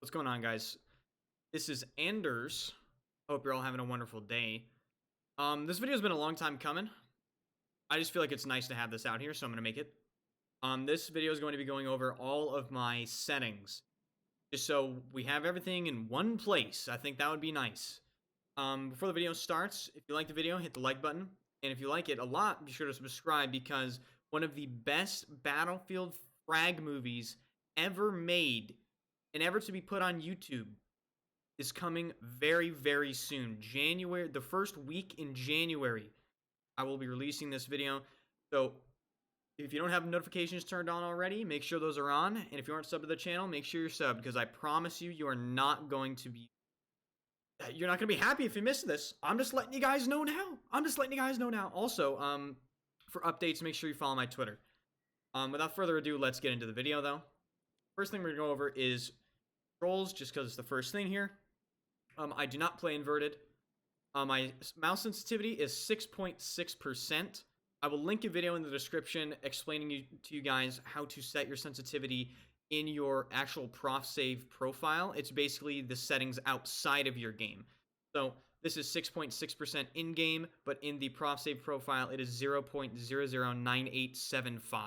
What's going on, guys? This is Anders. Hope you're all having a wonderful day. This video's been a long time coming. I just feel like it's nice to have this out here, so I'm going to make it. This video is going to be going over all of my settings, just so we have everything in one place. I think that would be nice. Before the video starts, if you like the video, hit the like button. And if you like it a lot, be sure to subscribe, because one of the best Battlefield frag movies ever made and ever to be put on YouTube is coming very, very soon. January, the first week in January, I will be releasing this video. So if you don't have notifications turned on already, make sure those are on. And if you aren't subbed to the channel, make sure you're subbed, because I promise you, you are not going to be... You're not going to be happy if you miss this. I'm just letting you guys know now. Also, for updates, make sure you follow my Twitter. Without further ado, let's get into the video, though. First thing we're going to go over is controls, just because it's the first thing here. I do not play inverted. My mouse sensitivity is 6.6%. I will link a video in the description explaining to you guys how to set your sensitivity in your actual prof save profile. It's basically the settings outside of your game. So this is 6.6% in game, but in the prof save profile, it is 0.009875.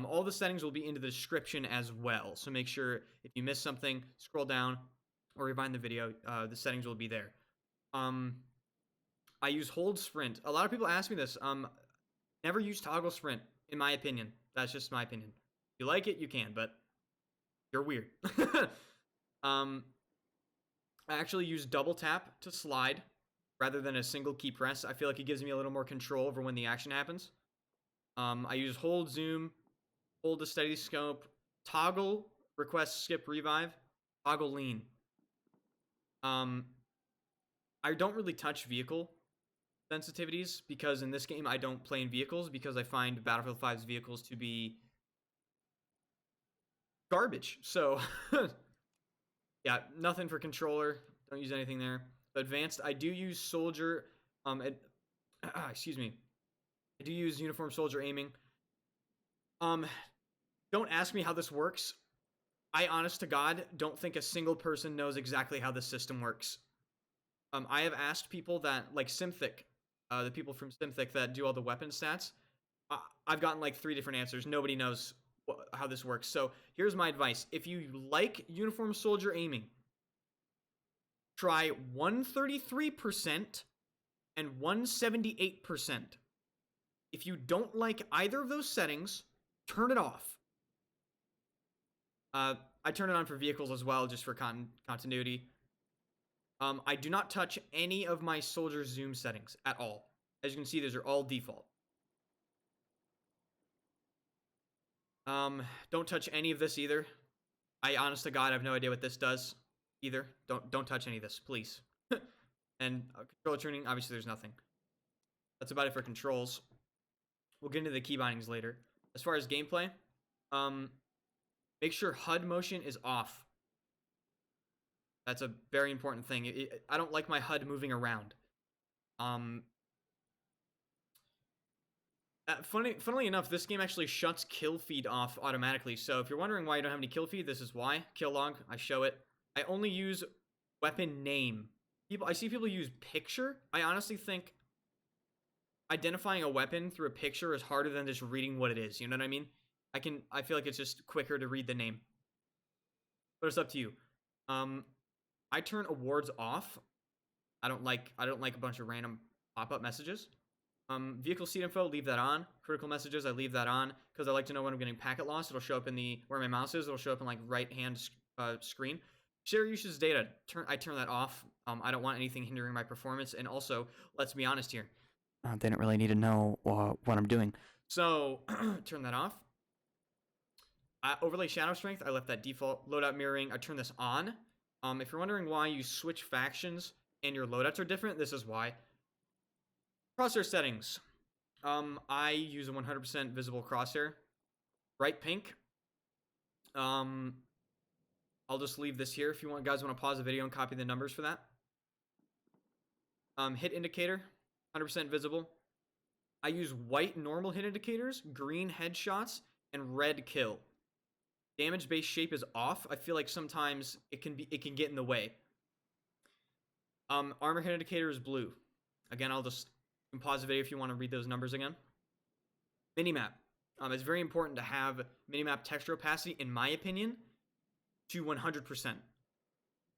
All the settings will be in the description as well. So make sure if you miss something, scroll down or rewind the video. The settings will be there. I use hold sprint. A lot of people ask me this. Never use toggle sprint, in my opinion. That's just my opinion. If you like it, you can, but you're weird. I actually use double tap to slide rather than a single key press. I feel like it gives me a little more control over when the action happens. I use hold zoom, hold to steady scope, toggle request skip revive, toggle lean. I don't really touch vehicle sensitivities, because in this game I don't play in vehicles, because I find Battlefield 5's vehicles to be garbage. So yeah, nothing for controller. Don't use anything there. Advanced, I do use soldier. Excuse me. I do use uniform soldier aiming. Don't ask me how this works. I, honest to God, don't think a single person knows exactly how this system works. I have asked people that, like Synthic, the people from Synthic that do all the weapon stats. I've gotten like 3 different answers. Nobody knows how this works. So here's my advice. If you like uniform soldier aiming, try 133% and 178%. If you don't like either of those settings, turn it off. I turn it on for vehicles as well, just for continuity. I do not touch any of my soldier zoom settings at all. As you can see, those are all default. Don't touch any of this either. I, honest to God, have no idea what this does either. Don't touch any of this, please. And controller tuning, obviously there's nothing. That's about it for controls. We'll get into the key bindings later. As far as gameplay, make sure HUD motion is off. That's a very important thing. I don't like my HUD moving around. Funnily enough, this game actually shuts kill feed off automatically. So if you're wondering why you don't have any kill feed, this is why. Kill log, I show it. I only use weapon name. I see people use picture. I honestly think identifying a weapon through a picture is harder than just reading what it is. You know what I mean? I feel like it's just quicker to read the name. But it's up to you. I turn awards off. I don't like a bunch of random pop-up messages. Vehicle seat info, leave that on. Critical messages, I leave that on, because I like to know when I'm getting packet loss. It'll show up in where my mouse is. It'll show up in like right-hand screen. Share usage data, I turn that off. I don't want anything hindering my performance. And also, let's be honest here. They don't really need to know what I'm doing. So, turn that off. Overlay shadow strength, I left that default. Loadout mirroring, I turn this on. If you're wondering why you switch factions and your loadouts are different, this is why. Crosshair settings. I use a 100% visible crosshair. Bright pink. I'll just leave this here if you guys want to pause the video and copy the numbers for that. Hit indicator, 100% visible. I use white normal hit indicators, green headshots, and red kill. damage base shape is off, I feel like sometimes it can get in the way. Armor hit indicator is blue. Again, I'll just pause the video if you want to read those numbers again. Minimap. It's very important to have minimap texture opacity, in my opinion, to 100%.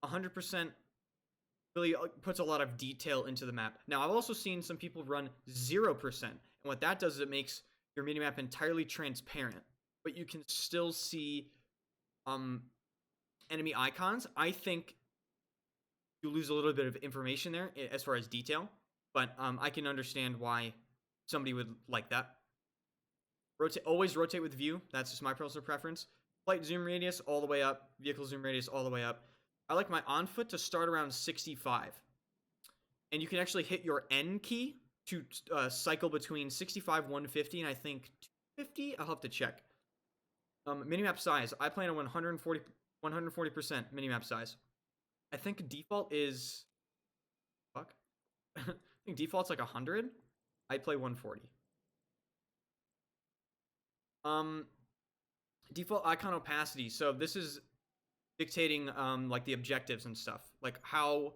100% really puts a lot of detail into the map. Now, I've also seen some people run 0%. And what that does is it makes your minimap entirely transparent, but you can still see enemy icons. I think you lose a little bit of information there as far as detail, but I can understand why somebody would like that. Always rotate with view. That's just my personal preference. Flight zoom radius all the way up. Vehicle zoom radius all the way up. I like my on foot to start around 65. And you can actually hit your N key to cycle between 65, 150, and I think 250. I'll have to check. Minimap size. I plan on 140% minimap size. I think default is... Fuck. I think default's like 100. I play 140. Default icon opacity. So this is dictating like the objectives and stuff. Like how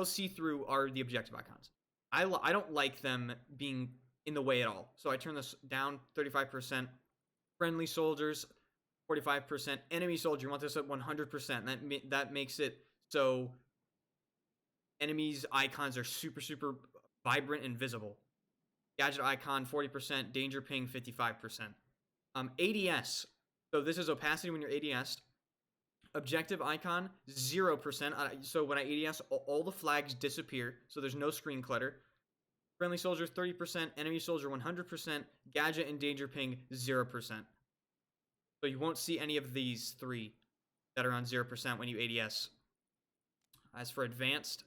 see-through are the objective icons. I don't like them being in the way at all. So I turn this down 35%. Friendly soldiers 45%. Enemy soldier, you want this at 100%. That makes it so enemies' icons are super vibrant and visible. Gadget icon 40%, danger ping 55%. ADS. So this is opacity when you're ADS. Objective icon 0%. So when I ADS, all the flags disappear, so there's no screen clutter. Friendly soldier 30%, enemy soldier 100%, gadget and danger ping 0%. So you won't see any of these three that are on 0% when you ADS. As for advanced,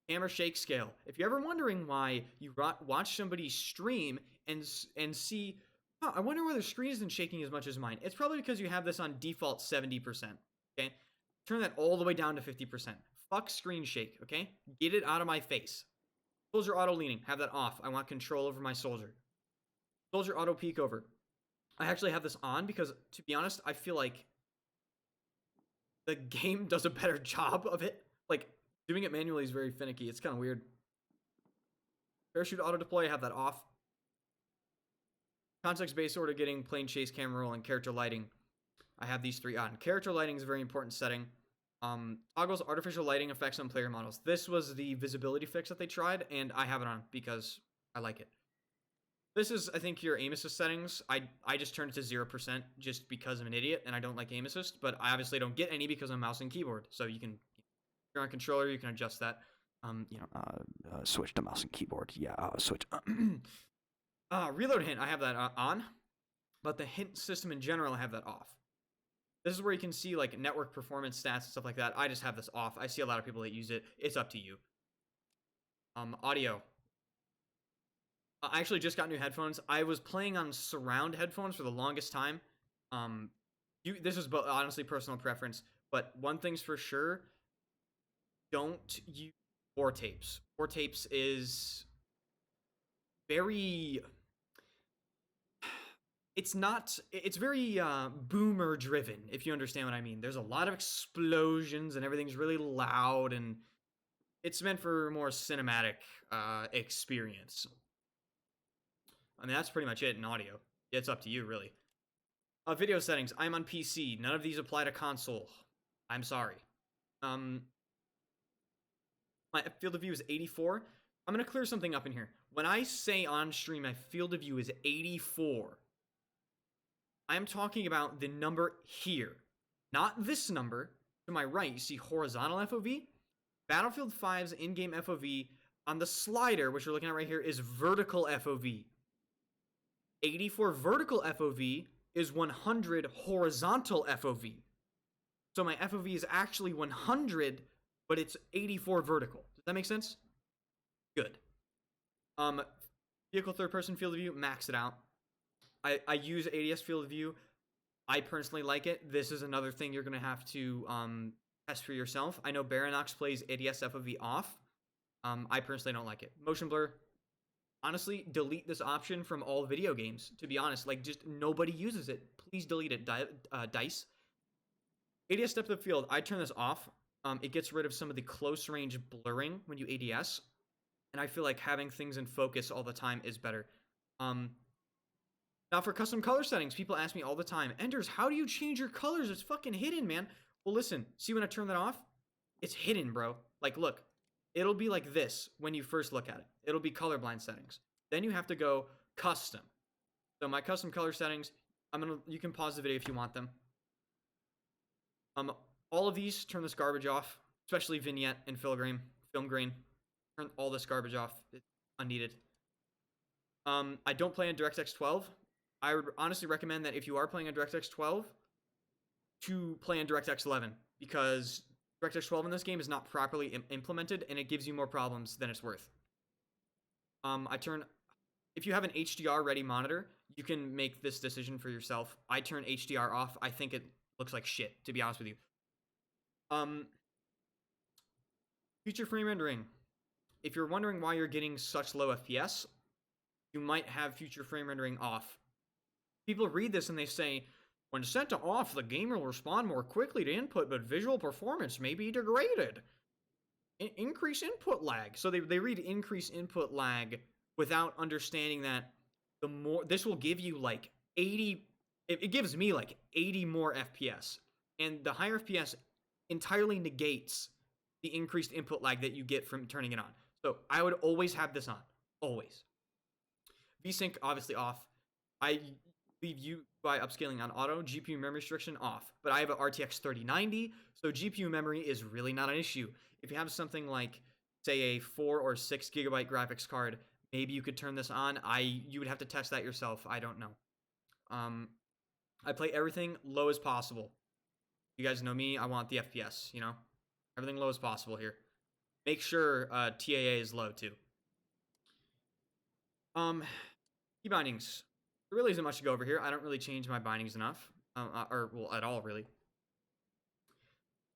camera shake scale. If you're ever wondering why you watch somebody stream and see, oh, I wonder why their screen isn't shaking as much as mine. It's probably because you have this on default 70%. Okay, turn that all the way down to 50%. Fuck screen shake. Okay, get it out of my face. Soldier auto leaning, have that off. I want control over my soldier. Soldier auto peek over. I actually have this on because, to be honest, I feel like the game does a better job of it. Like, doing it manually is very finicky. It's kind of weird. Parachute auto deploy, I have that off. Context based order getting, plane chase, camera roll, and character lighting. I have these three on. Character lighting is a very important setting. Toggles artificial lighting effects on player models. This was the visibility fix that they tried, and I have it on because I like it. This is, I think, your aim assist settings. I just turned it to 0% just because I'm an idiot and I don't like aim assist, but I obviously don't get any because I'm mouse and keyboard. So you can, if you're on controller, you can adjust that. Switch to mouse and keyboard. Yeah, switch. Reload hint, I have that on, but the hint system in general, I have that off. This is where you can see like network performance stats and stuff like that. I just have this off. I see a lot of people that use it. It's up to you. Audio. I actually just got new headphones. I was playing on surround headphones for the longest time. This is honestly personal preference, but one thing's for sure, don't use 4 tapes. 4 tapes is very... It's very boomer driven, if you understand what I mean. There's a lot of explosions and everything's really loud, and it's meant for more cinematic experience. I mean, that's pretty much it in audio. It's up to you, really. Video settings. I'm on PC. None of these apply to console. I'm sorry. My field of view is 84. I'm going to clear something up in here. When I say on stream my field of view is 84, I'm talking about the number here. Not this number. To my right, you see horizontal FOV. Battlefield 5's in-game FOV on the slider, which we're looking at right here, is vertical FOV. 84 vertical FOV is 100 horizontal FOV. So my FOV is actually 100, but it's 84 vertical. Does that make sense? Good. Vehicle third-person field of view, max it out. I use ADS field of view. I personally like it. This is another thing you're going to have to test for yourself. I know Baronox plays ADS FOV off. I personally don't like it. Motion blur, honestly, delete this option from all video games, to be honest. Like, just nobody uses it. Please delete it, DICE. ADS depth of field, I turn this off. It gets rid of some of the close range blurring when you ADS. And I feel like having things in focus all the time is better. Now for custom color settings, people ask me all the time, Enders, how do you change your colors? It's fucking hidden, man. Well, listen, see when I turn that off? It's hidden, bro. Like, look, it'll be like this when you first look at it. It'll be colorblind settings. Then you have to go custom. So my custom color settings, you can pause the video if you want them. All of these, turn this garbage off, especially vignette and film grain. Turn all this garbage off. It's unneeded. I don't play on DirectX 12. I would honestly recommend that if you are playing on DirectX 12, to play on DirectX 11, because DirectX 12 in this game is not properly implemented, and it gives you more problems than it's worth. If you have an HDR ready monitor, you can make this decision for yourself. I turn HDR off. I think it looks like shit, to be honest with you. Future frame rendering. If you're wondering why you're getting such low FPS, you might have future frame rendering off. People read this and they say, when set to off, the gamer will respond more quickly to input, but visual performance may be degraded. Increase input lag. So they read increase input lag without understanding that this will give you like 80, it gives me like 80 more FPS. And the higher FPS entirely negates the increased input lag that you get from turning it on. So I would always have this on. Always. VSync obviously off. I leave UI upscaling on auto. GPU memory restriction off. But I have an RTX 3090, so GPU memory is really not an issue. If you have something like, say, a 4 or 6 gigabyte graphics card, maybe you could turn this on. You would have to test that yourself. I don't know. I play everything low as possible. You guys know me. I want the FPS, you know? Everything low as possible here. Make sure TAA is low, too. Key bindings. There really isn't much to go over here. I don't really change my bindings enough. Well, at all, really.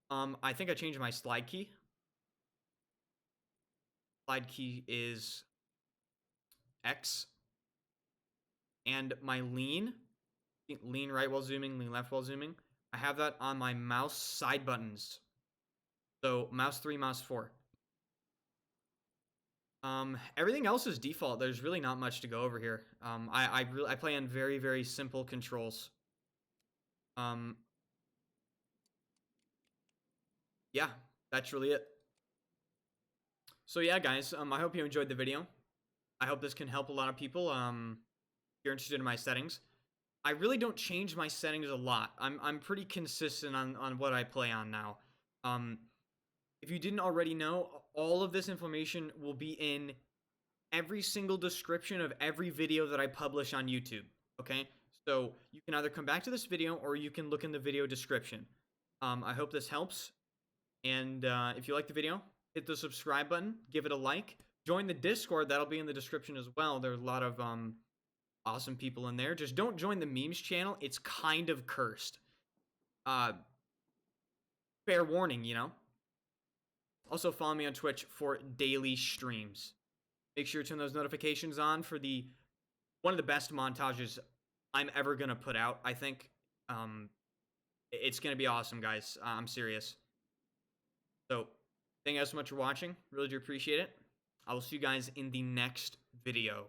I think I changed my slide key. Slide key is X. And my lean right while zooming, lean left while zooming, I have that on my mouse side buttons. So mouse 3, mouse 4. Everything else is default. There's really not much to go over here. I play on very, very simple controls. Yeah, that's really it. So yeah, guys, I hope you enjoyed the video. I hope this can help a lot of people. If you're interested in my settings. I really don't change my settings a lot. I'm pretty consistent on what I play on now. If you didn't already know, all of this information will be in every single description of every video that I publish on YouTube, okay? So you can either come back to this video or you can look in the video description. I hope this helps. And if you like the video, hit the subscribe button, give it a like. Join the Discord, that'll be in the description as well. There's a lot of awesome people in there. Just don't join the memes channel. It's kind of cursed. Fair warning, you know? Also, follow me on Twitch for daily streams. Make sure to turn those notifications on for one of the best montages I'm ever going to put out, I think. It's going to be awesome, guys. I'm serious. So, thank you guys so much for watching. Really do appreciate it. I will see you guys in the next video.